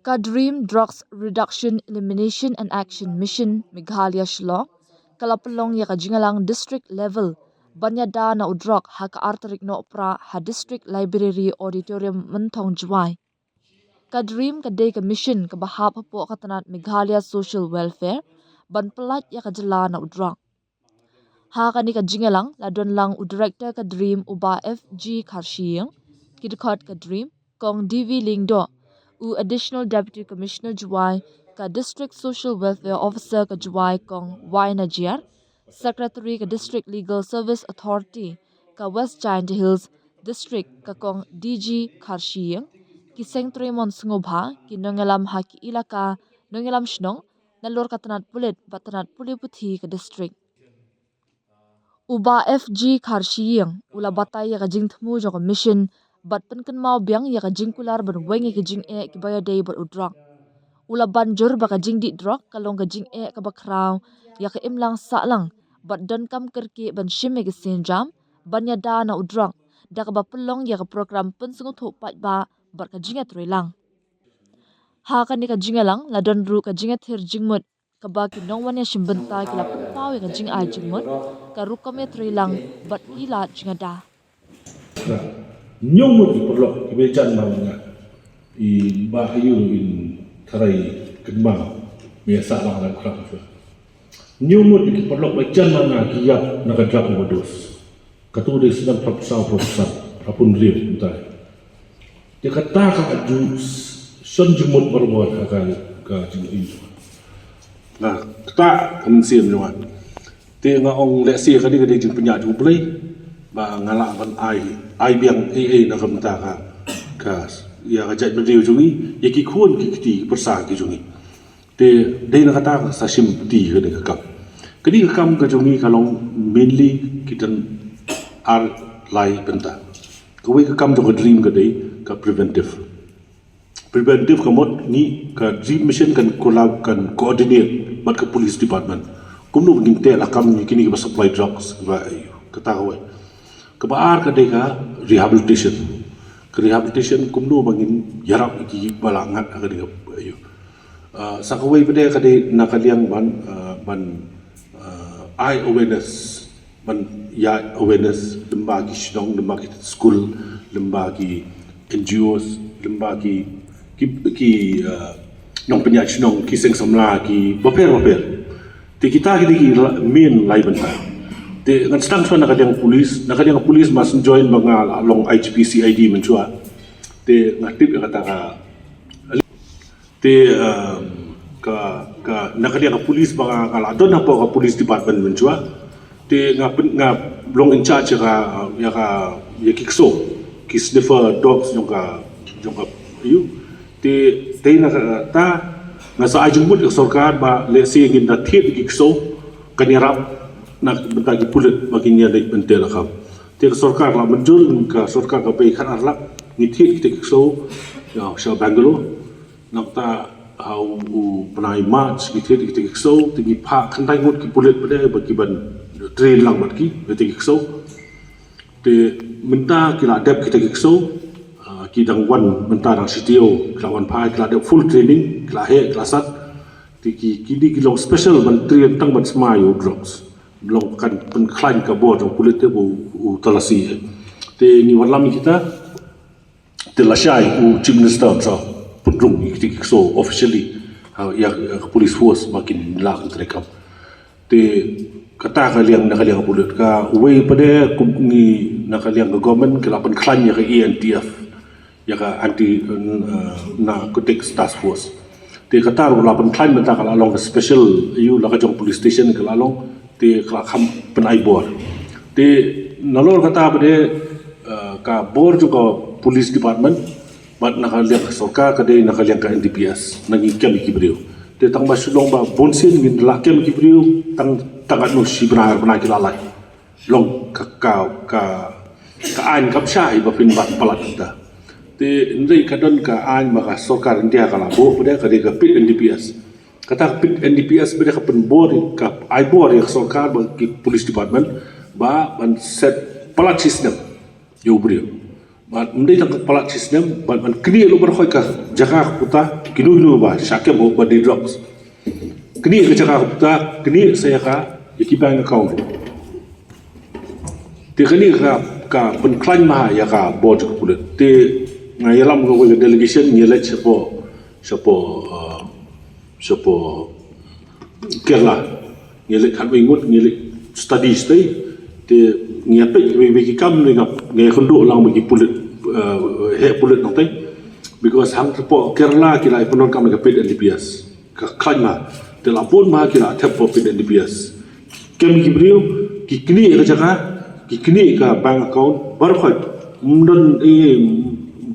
Kadream Drugs Reduction Elimination and Action Mission Meghalaya Shillong kalapalong ya kajingalang district level banyada na udrok ha kaartarik no pra ha district library auditorium mentong juai. Kadream kadai ka mission ka bahap po katanat Meghalaya social welfare ban pelat ya kajala na udrok. Ha kani kajingalang ladon lang u director Kadream uba FG Karshiyang kidkot Kadream kong DV Lingdo u additional deputy commissioner juai ka district social welfare officer ka juai kong Y Najiar, secretary ka district legal service authority ka West Giant Hills district ka kong DG Karshiyang ki Sengtremon Sungobha ki nongalam ha ki ilaka nongalam shnong nalor katanat pulit batanat puli puthi ka district. Uba FG Karshiyang ula batay ya ka jingthmu jo ka mission bat penken mau biang ya ka jingkular ban wengi ka jing ki baya day bat udrak. Ula banjur ba ka jing di drak kalong ka jing ka bakraw ya ka imlang sa lang bat don kam kerki ban shime ka senjam ban ya da na udrak da ka ba pelong ya ka program pen sungu thok pat ba bat ka jinga lang. Ha ka ni ka jinga lang la don ru ka jinga thir jingmut ka ba ki nongwan ya shimbenta ki la pen pau ya ka jing ai jingmut ka ru kam ya lang bat ila jinga da. Nyong mo iperlo ibecan mamanya I bahayu in tarai kenma biasa lah nak kerap tu. Nyong mo iperlo ibecan mana kiap nak kerap modus. Katu dia sedang profesor apun dia betul. Dia kata aju son jemut berbuat akan ke ini. Nah, kita kemensian jawan. Dia ngong leksi kadi jeng penyak jubli. Ba ngalak ban ai biang na kamta ka ya gajat beriu jungi ya ki khun ki ti persa ki jungi te dei na kata sa sim ti ke ka kam kadi ka kam ka jungi kalong mainly kitan ar lai benta ko we ka kam jo dream ka dei ka preventive kamot ni ka dream mission kan collab kan coordinate bat ka police department kumno ngin te la kam ni kini ka supply drugs ba kata ko kebaar kadeka rehabilitation kumno bangin yarap iki balangat kadeka ayo sakawai bede kade nakaliang ban eye awareness ban ya awareness lembagi sidong lembagi school lembagi NGOs lembagi ki nong penyak sidong ki seng samla ki baper te kita ki main lai banta te ngan stang so nakaliang pulis mas join mga along IGPCID menchua te ngatip kata te ka nakaliang pulis mga kaladon na po ka police department menchua te nga long in charge ya kikso ki sniffer dogs yung ka ayu te na ta nga sa ajumut sarkar ba lesi ngin na thiet kikso kanirap nak bentagi pulit bagi niya dek bentela kam. Tiada sorkar lah menjul ka sorkar ka pay kan arlak ngiti kita kso ya sa Bangalore nak ta hau penai march ngiti kita kso tinggi pak kantai ngut ki pulit pada bagi ban train lang mat ki kita kso te menta kila adap kita kso ki dang wan menta dang CTO kila wan pai kila adap full training kila he kila sat tiki kini kila special menteri tentang ban semayu drugs belum kan pengklaim ke board yang kulit tu talasi te ni warlami kita telasai chief minister so pundung iktik so officially ya police force makin lah terekam te kata kalian kulit ka way pada ni nakaliang government kala pengklaim ya ke ENTF ya ka anti narcotics task force te kata ula pengklaim menta kala long special you la ka jong police station kala long te kam penai bor te nalor kata pada ka bor juga police department mat nakaliang sorka kade nakaliang ka NDPS nangi kem kibriu te tang basulong ba bonsin ngin lakem kibriu tang tangat no sibrar bana kilalai long ka ain kapsai ba pin bat palat kita te ndai kadon ka ain maka sorka ndia kala bo pada kade ka pit NDPS kata NDPS beda ka penbor ka aibor yang sorkar bagi police department ba ban set pelat sistem yo brio But mendai tang kepala sistem, but man kini lu berkhoi ka jaga kuta kinu ba syakam ba di drugs. Kini ke jaga kuta kini saya ka bank account. Ti kini ka penklan ma ya ka board ku pulet. Ti ngayalam ko delegation nyelet siapa Kerala nyelet kan ingut nyelet study stay te ngiapek bagi kam ngai khunduk lang bagi pulit pulit nanti because hang po Kerala kira penon kam ngai ped NDPS ka klima te lapun ma kira tep po ped NDPS kem gibriu kikni ka jaka kikni ka bank account bar khoi mundon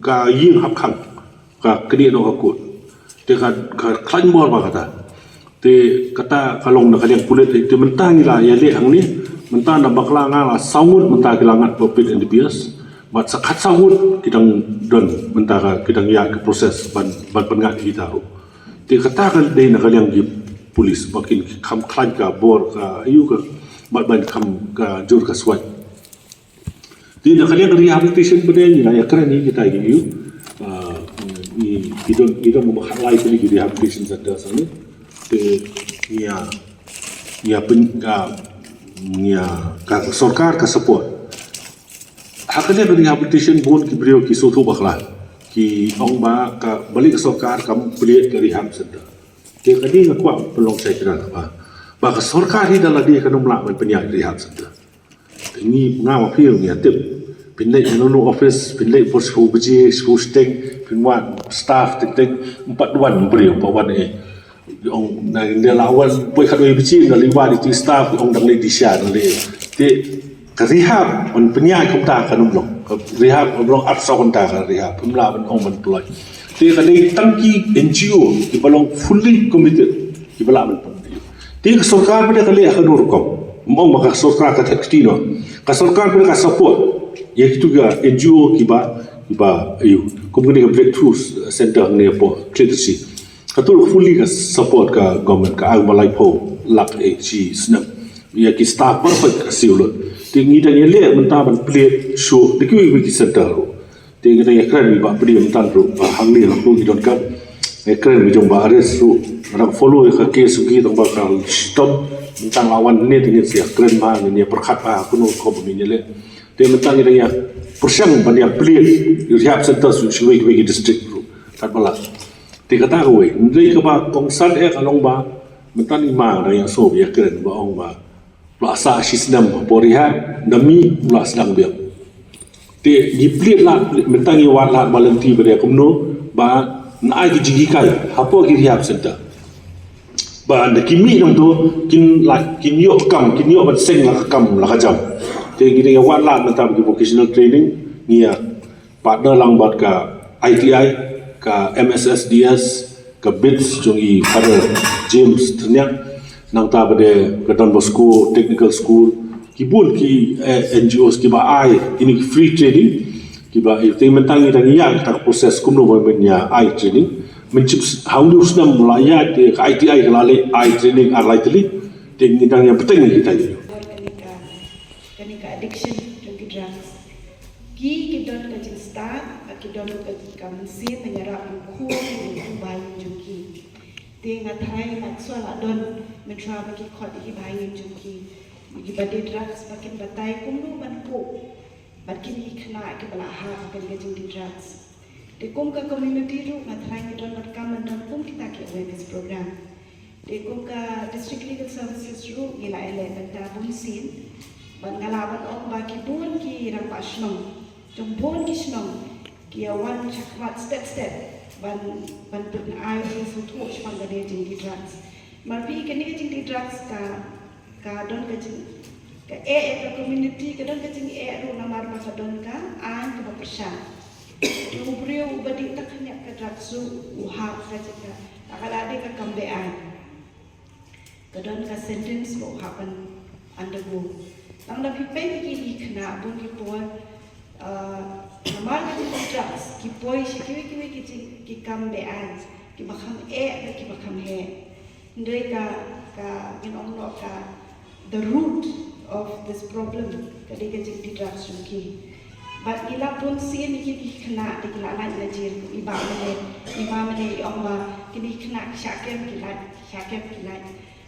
ka ying hap khang ka kini no ka kut te ka klan bor ba kata te kata kalong na kaliang pulit te mentang ila ya le hang ni mentang na bakla ngala saungut mentang kilangat popit NDPS bat sakat saungut kidang don mentang kidang ya ke proses ban pengat kita ro te kata kan de na kaliang gi polis bakin kam klan ka bor ka ayu ka ban kam ka jur ka swat te na kaliang rehabilitation bade ni ya keren ni kita gi yu kita mau highlight ini di rehabilitation center sana te ka sarkar ka support haknya dari rehabilitation board ki beliau ki soto bakla ki ong ba ka balik sarkar kam beli ke rehab center te kadi ngakwa pelong saya kira ba ka sarkar hi dalam dia kanum la man penyai rehab center ini ngawa phil ni atip pinlay no office pinlay for school biji school steng pinwan staff ting 4 wan beliau pawan ông này dia lawan boy kadoi biji na liwa di staff ông dang le disha na le te ka rehab on penyai kom ta kanum long rehab long at sa kon ta ka rehab pumla ban ong ban ploy te ka dei tangki NGO ki balong fully committed ki bala ban te ka sarkar pada kali ka nur kom mong maka sarkar ka tekstino ka sarkar pada ka support ya itu ga NGO ki ba ayu komuni ka breakthrough center ne po literacy katul fully ka support ka government ka malai po lak chi snap ya ki staff perfect ka siulo tingi dan yele mentaban plate show de ki center ro tingi dan ekran ba pdi mentan ro ba hangni la ko gidon ka ekran mi jong ba ares ro rak follow ka case ki tong ba ka stop mentang lawan ni tingi si ekran ma ni perkhat ba kuno ko mi yele te mentang ni ya persyang ban ya plate rehab center su shwe ki district ro tat bala ti kata ko ndai ka ba kongsan kalong ba mentan ima na yang so ya keren ba ong ba plasa sistem poriha demi ulas sedang dia ti diplit la mentan i wat la volunteer ber komno ba na ai ki jigi kai hapo ki rehab center ba na kimi dong to kin yo ban seng la kam la jam ti gi ya wat la mentan ki vocational training ni ya partner lang bat ka ITI ka MSSDS ka BITS jungi pada James ternyata nang ta pada ka Don Bosco Technical School kibun ki NGOs ki ba ai ini free training ki ba itu mentangi dan yang tak proses kumno memenya ai training mencip haulu sunam mulaya ke ITI kelale ai training arlai teli dengan yang penting kita ini kanika addiction to drugs ki don ka start don ka kamansi menyerap buku bayi juki tinga thai nak sola don metra bagi khot hi bayi juki bagi bade drugs bakin batai kumnu ban pu bakin hi khna ke bala ha kan ke jing drugs de kum ka community ru na thai don bat kam dan kum kita ke awareness program de kum ka district legal services ru gila ele banta bun sin ban galawan ong baki bun ki rang pasnong jong bun ki snong kia wan chakmat step ban pun ai so tu chpan ga de jing di drugs marpi ke ni jing di drugs ka don ka jing ka ka community ka don ka jing ru na mar pa don ka an ka persya tu brio badi taknya ka drugs su uha ka jika akala de ka kambe an ka don ka sentence lo happen undergo nang da pi pe ki khna bun ki po normal kita drugs kipoi kiwi ki kam be an ki bakam ki bakam he ndai ka ginong no ka the root of this problem kadi ka jing drugs ki But ila pun sin ki kena di kila lain la jil iba mene oma kini kena syakem kila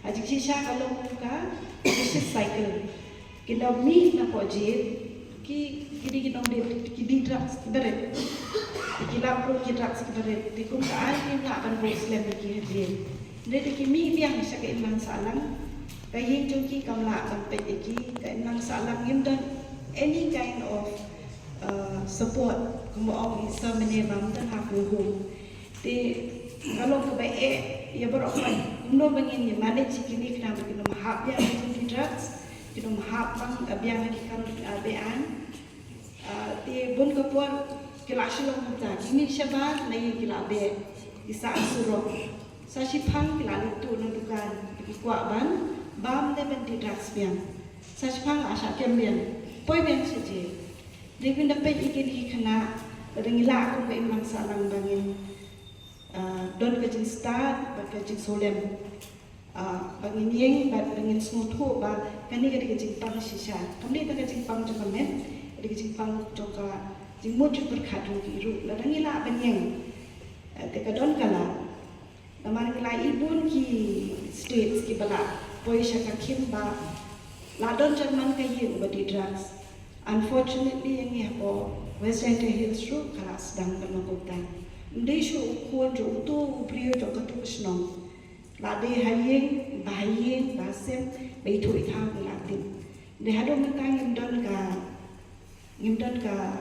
aji sisa kalau muka vicious cycle kita mi na po jil kini kita di drugs beret kila pun ki drugs beret di kum ka ai na ban muslim ki jil de ki mi biang sa ka imang salang kayin jongki kamla ban pe ki ka imang salang dan any kind of support como orang isa menebam dan hak hukum. Di kalau kebaik ya berapa kuno bangin ni manage kini kena kita mahap yang di drugs kita mahap bang biang lagi kan bean. Di bun kepuan kelas long kita kini siapa naik kila be isa suruh. Sasipang kila itu nandukan di kuat bam lepas di drugs biang. Sasipang asal kembian poi biang saja. Dia dapat ikan kena dengan aku memang salang bangin don kejing start kejing solem bangin yang bangin smooth ba kani kejing pang sisa kami tak kejing pang juga men kejing pang juga jing mood berkadu biru ladang ila banyeng teka don kala naman kala ibun ki states ki bala poi syakakim ba ladon Jerman kayu badi drugs. Unfortunately, yang ni apa West Center Hills tu kalau sedang berlakukan. Dia show kuat jo tu beliau jo ketu senang. Lade hayeng, bahayeng, basem, beitu ithang latin. Dia ada mentang ngimdan ka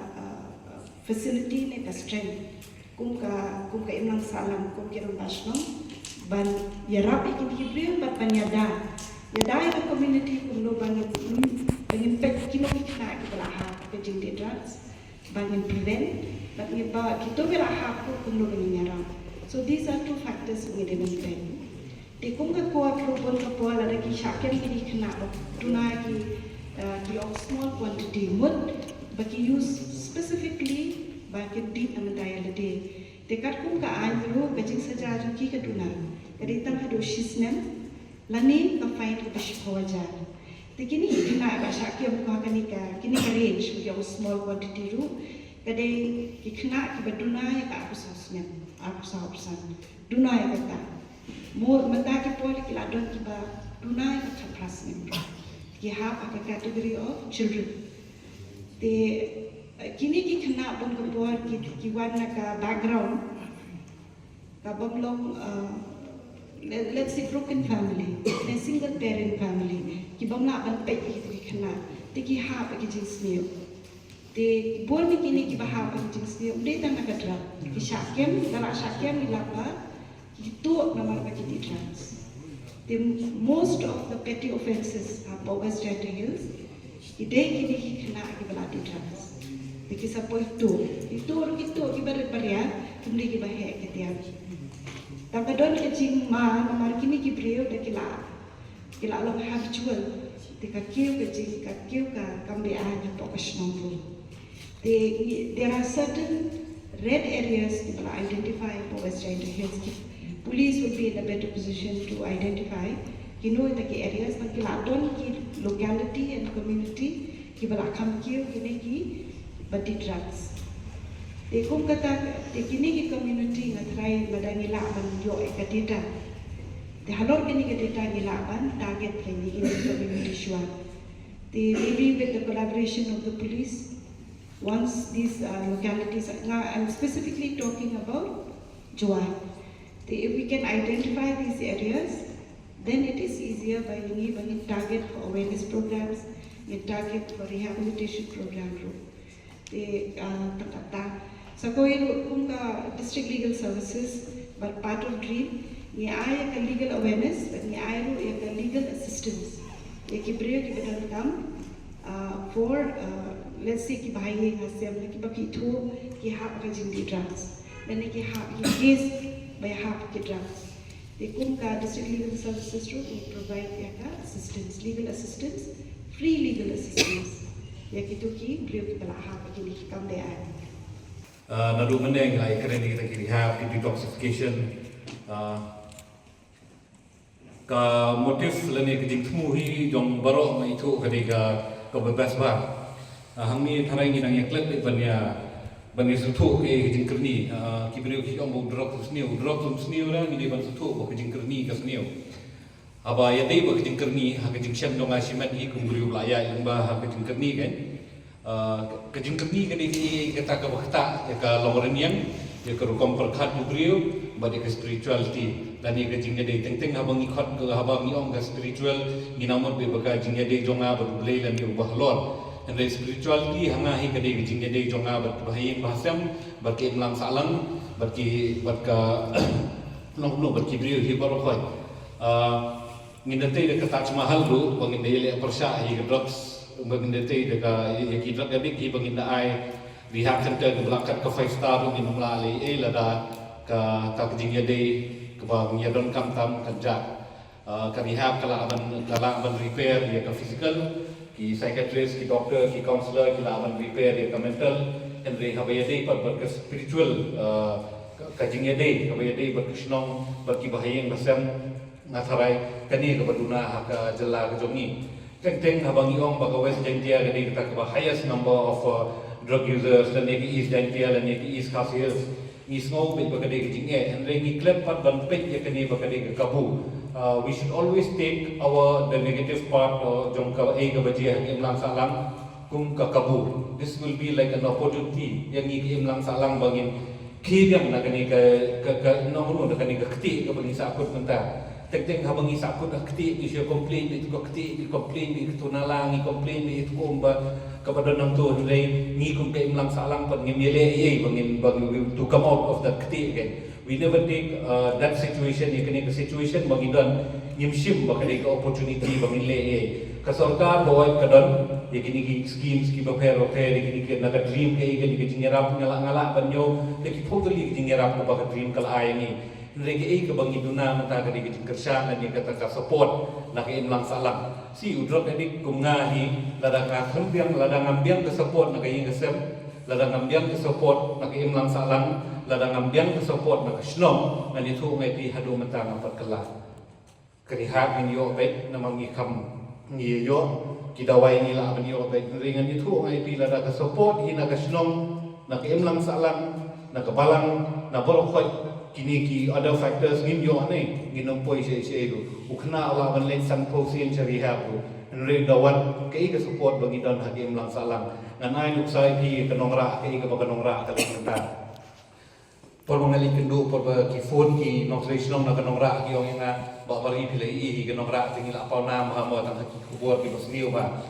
facility ni ka strength. Kum ka imlang salam kum kiram basnom ban yarap ikin beliau ban panyada. Yada ina community kum lo bangin pek kino kena kita lah kejing di drugs, bangin prevent, bangin bawa kita beraha pun kuno banyarang. So these are two factors we demonstrate. Di kum ka kuat robon ka pola lagi syakem kini kena tunai ki of small quantity mud bagi use specifically bagi deep amadaya lede. Dekat kum ka ayro kejing saja juki ka tunai. Kaditang hado shisnem lani ka find ka bishkawajar. Kini kena bahasa kiam kau kini range yang small quantity ru, kadai kena kita dunai ka aku sahnya, aku sahsan, dunai kata, more mata kita boleh kita don kita dunai ka kapasnya, kita have a category of children. Kini kena pun kebuat kita warna ka background, ka baglong let's say broken family, a single parent family. Ki bangla ban pek ki kena tiki ha pa ki jins niyo te bol ni kini ki baha pa ki jins niyo de tan ka dra ki syakem dala syakem ilapa ki tu nama pa ki trans the most of the petty offences are West Center Hills ki de kini ki kena ki bala di trans ki sapo itu ki bar tumri ki bahe ki tiang takadon ki jing ma namar kini ki brio de kila long habitual tika kiu ka kambean ya professional pun. There are certain red areas that are identified for West Center Hills. Police will be in a better position to identify. You know the areas but kila don ki locality and community ki bala kam kiu kini ki badi drugs. Kum kata kini ki community ngatrai madangila ban yo ekatita. The halor kini ke data gilaban target kini in the community shuan. Maybe with the collaboration of the police, once these localities, now I'm specifically talking about Joy. If we can identify these areas, then it is easier by any target for awareness programs, a target for rehabilitation program. So going district legal services, but part of DREAM. Ni ayah ke legal awareness, but ni ayah ru ke legal assistance. Ye ki brio ki betul kam for let's say ki bahaya hasil ki baki thu ki hap ka jindi drugs. Dan ki hap ki case by hap ki drugs. The kum ka district legal services ru we provide ya ka assistance, legal assistance, free legal assistance. Ya ki tu ki brio ki bala hap ki ni kam de ay. Nadu meneng lai kerana kita kiri have ki detoxification. Ka motif lani ke jingtmu hi jong barok mai thu kadi ka bebas ba hang ni tharai ni nang yaklet banya sutu ke jingkerni kibrio ki om drop sniu ra ni ban sutu ko jingkerni ka sniu aba ya dei ba jingkerni ha ka jingshan dong asimat hi kumbrio laya yang ba ha ka jingkerni kan ka jingkerni ka ni kata ka bakta ya ka lomoren yang ya ka rukom perkhat kumbrio ba de ka spirituality dan ni ka jingnya dei teng habang ikot ka habang ni om ka spiritual ni namot be ba ka jingnya dei jonga ba blei lan ni ubah lor and the spirituality hanga hi kadai gijing kadai jonga bat bahayeng bahasam barki imlang salang barki barka long barki brio hi barokoi ngindate de ka Taj Mahal du bangin de le persha hi drops bangindate de ka ki drop gabi ki bangin ai rehab center ke belakat ke 5 star du min mlali lada ka gijing kadai ke bang yadon kam tam kanjak ka rehab kala aban repair ya ka physical ki psychiatrist, ki doctor, ki counselor, ki lawan repair, ki mental, and re habayade par ber spiritual kajingade, habayade ber krishnong, ber ki bahayeng basam natharai kani ka baduna haka jalla ka jongi. Teng habangi ong baga West Jantia kani kita ka highest number of drug users dan ki East Jantia dan ki East Khasias. Ni snow bit bagade ki jinge and re ni klep pat ban pet ya kani bagade ka kabu. We should always take the negative part jongka ka bajia imlang salang kum ka kabu. This will be like an opportunity yang imlang salang bangin kiyam na kani ka nomor na kani ka kti ka bangin sakut menta. Teng habang isakut ka kti di siya complain itu ka kti di complain di tunalang i complain di itu kumba kepada nang tu nilai ni kum ka imlang salang pan ngimile bangin to come out of that kti again. We never take that situation, you can make a situation bagidan nimshim bakali ka opportunity bangile ka sarkar boy kadon yakini schemes ki bapero pe yakini naga dream ke yakini jingerap ngala banyo leki totally jingerap ko baka dream kala ayani rege ka bangiduna mata ka digi kershan dan kata ka support na ka imlang salang si udrop edik kungahi lada ka khambiang lada ngambiang ka support na ka ingasem lada ngambiang ka support na ka imlang salang lada ngambiang ka support na kashnong na nito ngay pi hadu mata ng pagkala karihat ninyo bet na mangikam niyo kidaway nila ang niyo bet ringan nito ngay pi lada ka support hina kashnong na ka imlang salang na kabalang na borokhoy kini ki other factors ninyo ane ginompoy siya ito ukna alaban len sang posin siya rehab rin dawan kay ka support bangidon hagi imlang salang nganay nuksay pi kanongra kay ka baganongra kalimenta por mengali kendu por ki phone ki notification na kanongra ki ong nga ba bari pilai i kanongra tingila pa na mo tang ki kubor ki bosniu ba